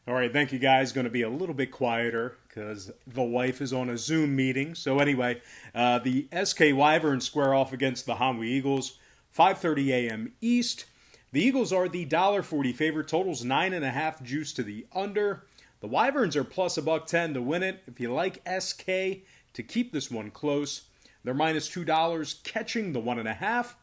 All right, thank you guys. Going to be a little bit quieter because the wife is on a Zoom meeting. So anyway, the SK Wyverns square off against the Hanwha Eagles, 5:30 a.m. East. The Eagles are the $1.40 favorite. Totals 9.5 juice to the under. The Wyverns are plus $1.10 to win it. If you like SK to keep this one close, they're minus $2 catching the 1.5.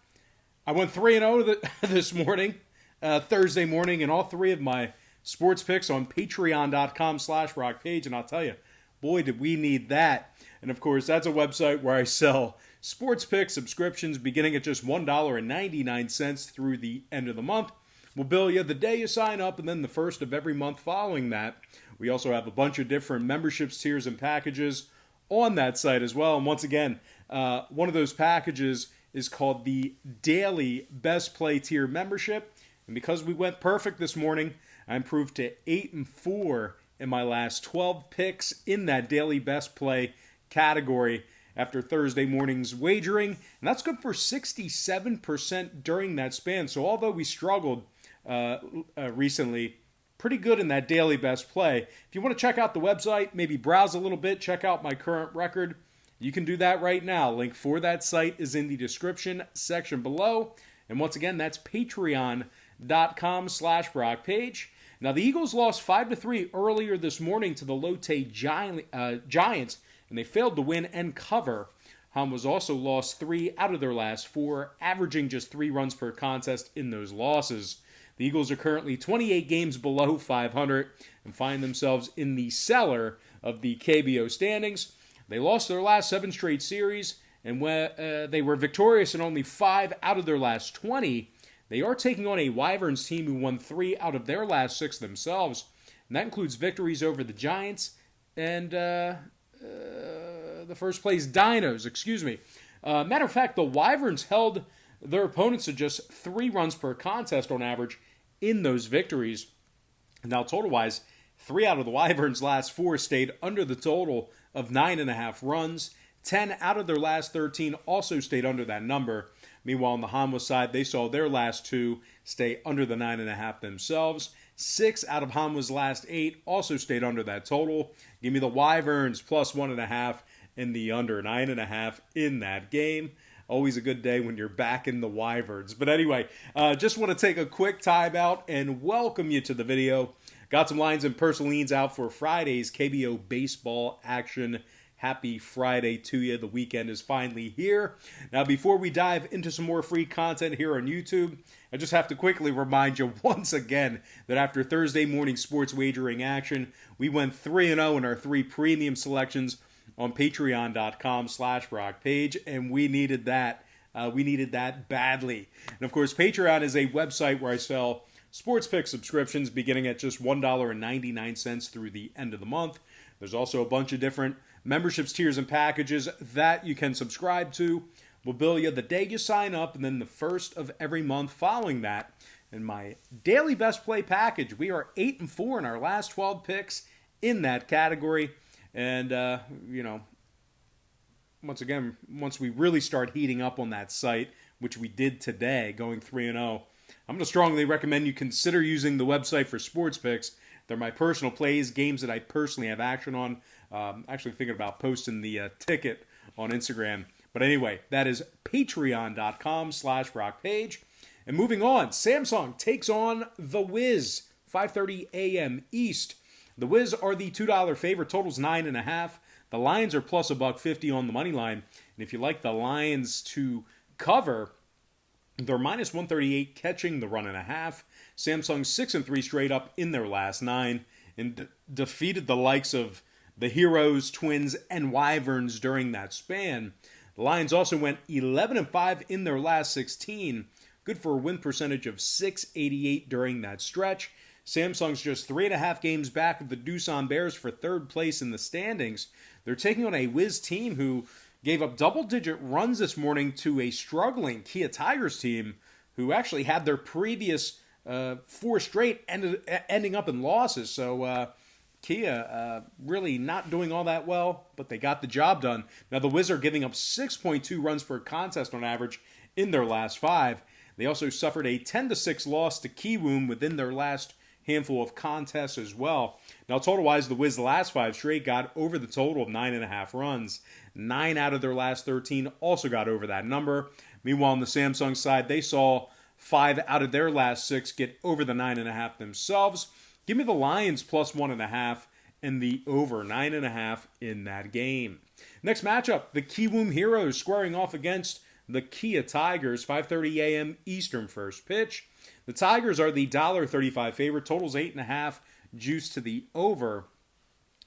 I went 3-0 this morning, Thursday morning, and all three of my sports picks on patreon.com/rockpage, and I'll tell you, boy, did we need that. And of course, that's a website where I sell sports pick subscriptions beginning at just $1.99 through the end of the month. We'll bill you the day you sign up and then the first of every month following that. We also have a bunch of different memberships, tiers, and packages on that site as well. And once again, one of those packages is called the Daily Best Play Tier Membership. And because we went perfect this morning, I improved to 8-4 in my last 12 picks in that daily best play category after Thursday morning's wagering. And that's good for 67% during that span. So although we struggled recently, pretty good in that daily best play. If you want to check out the website, maybe browse a little bit, check out my current record, you can do that right now. Link for that site is in the description section below. And once again, that's patreon.com/rockpage. Now, the Eagles lost 5-3 earlier this morning to the Lotte Giants, and they failed to win and cover. Hanwha's also lost 3 out of their last 4, averaging just 3 runs per contest in those losses. The Eagles are currently 28 games below 500 and find themselves in the cellar of the KBO standings. They lost their last 7 straight series, and they were victorious in only 5 out of their last 20. They are taking on a Wyverns team who won 3 out of their last 6 themselves, and that includes victories over the Giants and the first place Dinos, matter of fact, the Wyverns held their opponents to just 3 runs per contest on average in those victories. Now, total-wise, 3 out of the Wyverns' last 4 stayed under the total of 9.5 runs. 10 out of their last 13 also stayed under that number. Meanwhile, on the Hanwha side, they saw their last 2 stay under the 9.5 themselves. 6 out of Hanwha's last 8 also stayed under that total. Give me the Wyverns plus 1.5 and the under 9.5 in that game. Always a good day when you're backing the Wyverns. But anyway, just want to take a quick time out and welcome you to the video. Got some lines and personal leans out for Friday's KBO baseball action. Happy Friday to you. The weekend is finally here. Now, before we dive into some more free content here on YouTube, I just have to quickly remind you once again that after Thursday morning sports wagering action, we went 3-0 in our 3 premium selections on patreon.com/rockpage, and we needed that. We needed that badly. And of course, Patreon is a website where I sell sports pick subscriptions beginning at just $1.99 through the end of the month. There's also a bunch of different memberships, tiers, and packages that you can subscribe to. We'll bill you the day you sign up and then the first of every month following that. In my daily best play package, we are 8-4 in our last 12 picks in that category. And, once again, once we really start heating up on that site, which we did today, going 3-0, I'm going to strongly recommend you consider using the website for sports picks. They're my personal plays, games that I personally have action on. Actually thinking about posting the ticket on Instagram. But anyway, that is patreon.com/rockpage. And moving on, Samsung takes on the Wiz, 5:30 a.m. East. The Wiz are the $2 favorite, totals 9.5. The Lions are plus $1.50 on the money line. And if you like the Lions to cover, they're minus 138 catching the 1.5. Samsung 6-3 straight up in their last 9 and defeated the likes of the Heroes, Twins, and Wyverns during that span. The Lions also went 11-5 in their last 16, good for a win percentage of .688 during that stretch. Samsung's just 3.5 games back of the Doosan Bears for 3rd place in the standings. They're taking on a Wiz team who gave up double-digit runs this morning to a struggling Kia Tigers team who actually had their previous 4 straight ending up in losses. So Kia really not doing all that well, but they got the job done. Now, the Wiz are giving up 6.2 runs per contest on average in their last 5. They also suffered a 10-6 loss to Kiwoom within their last handful of contests as well. Now, total-wise, the Wiz the last 5 straight got over the total of 9.5 runs. 9 out of their last 13 also got over that number. Meanwhile, on the Samsung side, they saw 5 out of their last 6 get over the 9.5 themselves. Give me the Lions plus 1.5 and the over 9.5 in that game. Next matchup, the Kiwoom Heroes squaring off against the Kia Tigers, 5:30 a.m. Eastern first pitch. The Tigers are the $1.35 favorite. Total's 8.5, juice to the over.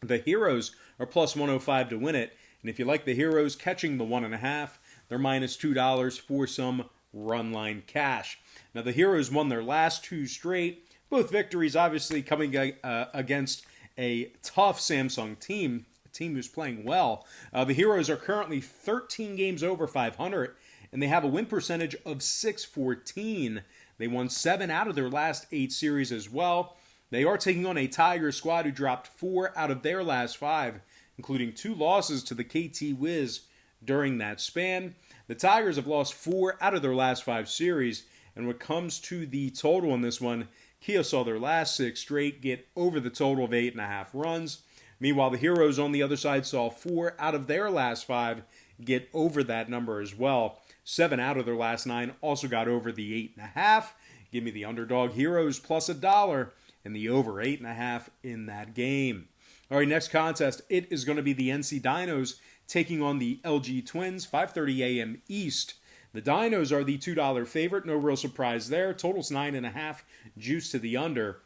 The Heroes are plus 105 to win it. And if you like the Heroes catching the 1.5, they're minus $2 for some run line cash. Now, the Heroes won their last 2 straight. Both victories obviously coming against a tough Samsung team, a team who's playing well. The Heroes are currently 13 games over 500, and they have a win percentage of .614. They won 7 out of their last 8 series as well. They are taking on a Tigers squad who dropped 4 out of their last 5, including 2 losses to the KT Wiz during that span. The Tigers have lost 4 out of their last 5 series, and when it comes to the total in this one, Kia saw their last 6 straight get over the total of 8.5 runs. Meanwhile, the Heroes on the other side saw 4 out of their last 5 get over that number as well. 7 out of their last 9 also got over the 8.5. Give me the Underdog Heroes plus $1 and the over 8.5 in that game. All right, next contest, it is going to be the NC Dinos taking on the LG Twins, 5:30 a.m. East. The Dinos are the $2 favorite. No real surprise there. Total's 9.5, juice to the under.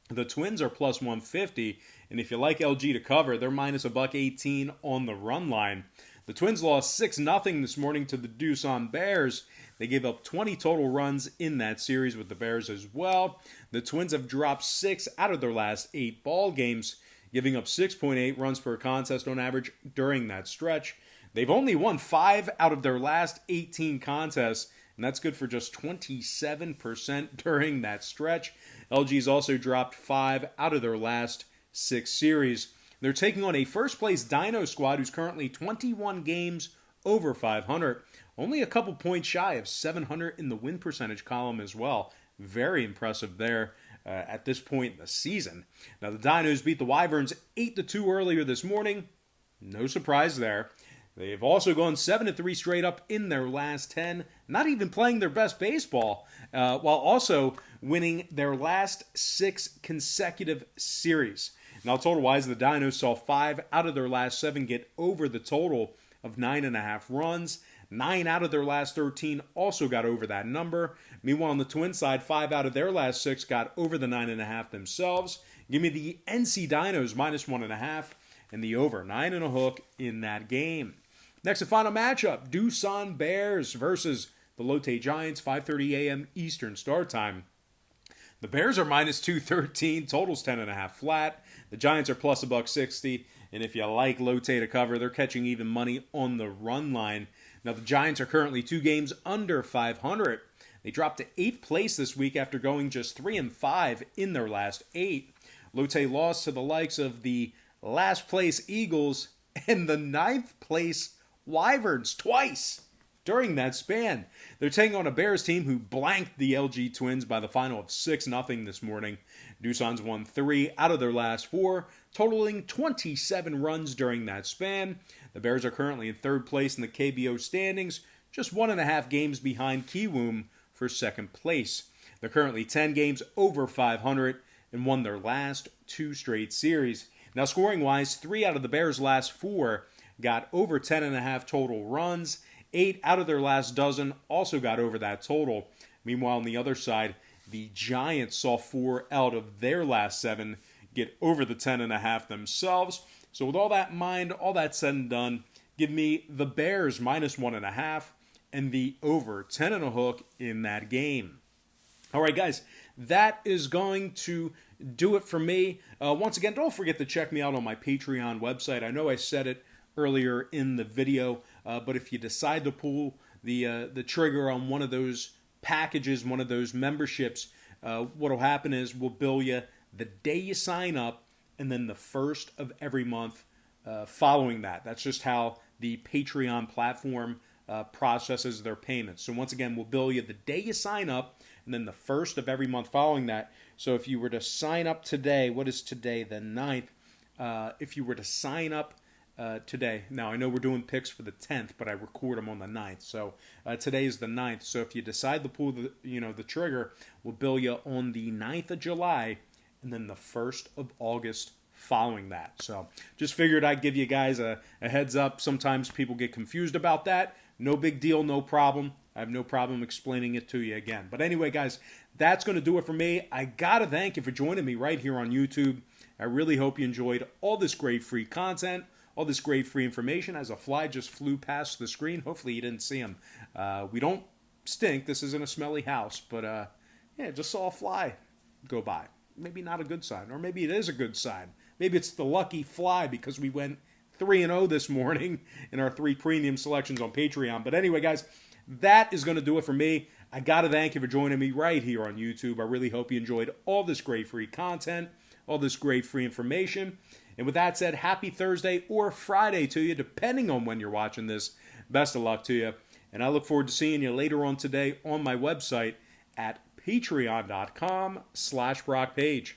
The Twins are plus 150, and if you like LG to cover, they're minus $1.18 on the run line. The Twins lost 6-0 this morning to the Doosan Bears. They gave up 20 total runs in that series with the Bears as well. The Twins have dropped 6 out of their last 8 ball games, giving up 6.8 runs per contest on average during that stretch. They've only won 5 out of their last 18 contests, and that's good for just 27% during that stretch. LG's also dropped 5 out of their last 6 series. They're taking on a first-place Dino squad who's currently 21 games over 500. Only a couple points shy of 700 in the win percentage column as well. Very impressive there at this point in the season. Now, the Dinos beat the Wyverns 8-2 earlier this morning. No surprise there. They've also gone 7-3 straight up in their last 10, not even playing their best baseball, while also winning their last 6 consecutive series. Now, total-wise, the Dinos saw 5 out of their last 7 get over the total of 9.5 runs. 9 out of their last 13 also got over that number. Meanwhile, on the Twin side, 5 out of their last 6 got over the 9.5 themselves. Give me the NC Dinos minus 1.5 and the over 9.5 in that game. Next and final matchup, Doosan Bears versus the Lotte Giants, 5:30 a.m. Eastern start time. The Bears are minus 213, totals 10.5 flat. The Giants are plus $1.60, and if you like Lotte to cover, they're catching even money on the run line. Now, the Giants are currently 2 games under 500. They dropped to 8th place this week after going just 3-5 in their last 8. Lotte lost to the likes of the last place Eagles and the 9th place Wyverns twice during that span. They're taking on a Bears team who blanked the LG Twins by the final of 6-0 this morning. Doosan's won 3 out of their last 4, totaling 27 runs during that span. The Bears are currently in 3rd place in the KBO standings, just 1.5 games behind Kiwoom for 2nd place. They're currently 10 games over 500 and won their last 2 straight series. Now, scoring-wise, 3 out of the Bears' last 4 got over 10.5 total runs. 8 out of their last dozen also got over that total. Meanwhile, on the other side, the Giants saw 4 out of their last 7 get over the 10.5 themselves. So with all that in mind, all that said and done, give me the Bears minus 1.5 and the over 10.5 in that game. All right, guys, that is going to do it for me. Once again, don't forget to check me out on my Patreon website. I know I said it earlier in the video, but if you decide to pull the trigger on one of those packages, one of those memberships, what will happen is we'll bill you the day you sign up and then the first of every month following that. That's just how the Patreon platform processes their payments. So once again, we'll bill you the day you sign up and then the first of every month following that. So if you were to sign up today, what is today, the 9th? If you were to sign up today, now I know we're doing picks for the 10th, but I record them on the 9th. So today is the 9th. So if you decide to pull the trigger, we'll bill you on the 9th of July and then the 1st of August following that. So just figured I'd give you guys a heads up. Sometimes people get confused about that. No big deal, no problem. I have no problem explaining it to you again. But anyway, guys, that's going to do it for me. I got to thank you for joining me right here on YouTube. I really hope you enjoyed all this great free content, all this great free information as a fly just flew past the screen. Hopefully you didn't see him. We don't stink. This isn't a smelly house. But, yeah, just saw a fly go by. Maybe not a good sign. Or maybe it is a good sign. Maybe it's the lucky fly because we went 3-0 this morning in our 3 premium selections on Patreon. But anyway, guys, that is going to do it for me. I got to thank you for joining me right here on YouTube. I really hope you enjoyed all this great free content, all this great free information. And with that said, happy Thursday or Friday to you, depending on when you're watching this. Best of luck to you. And I look forward to seeing you later on today on my website at patreon.com/BrockPage.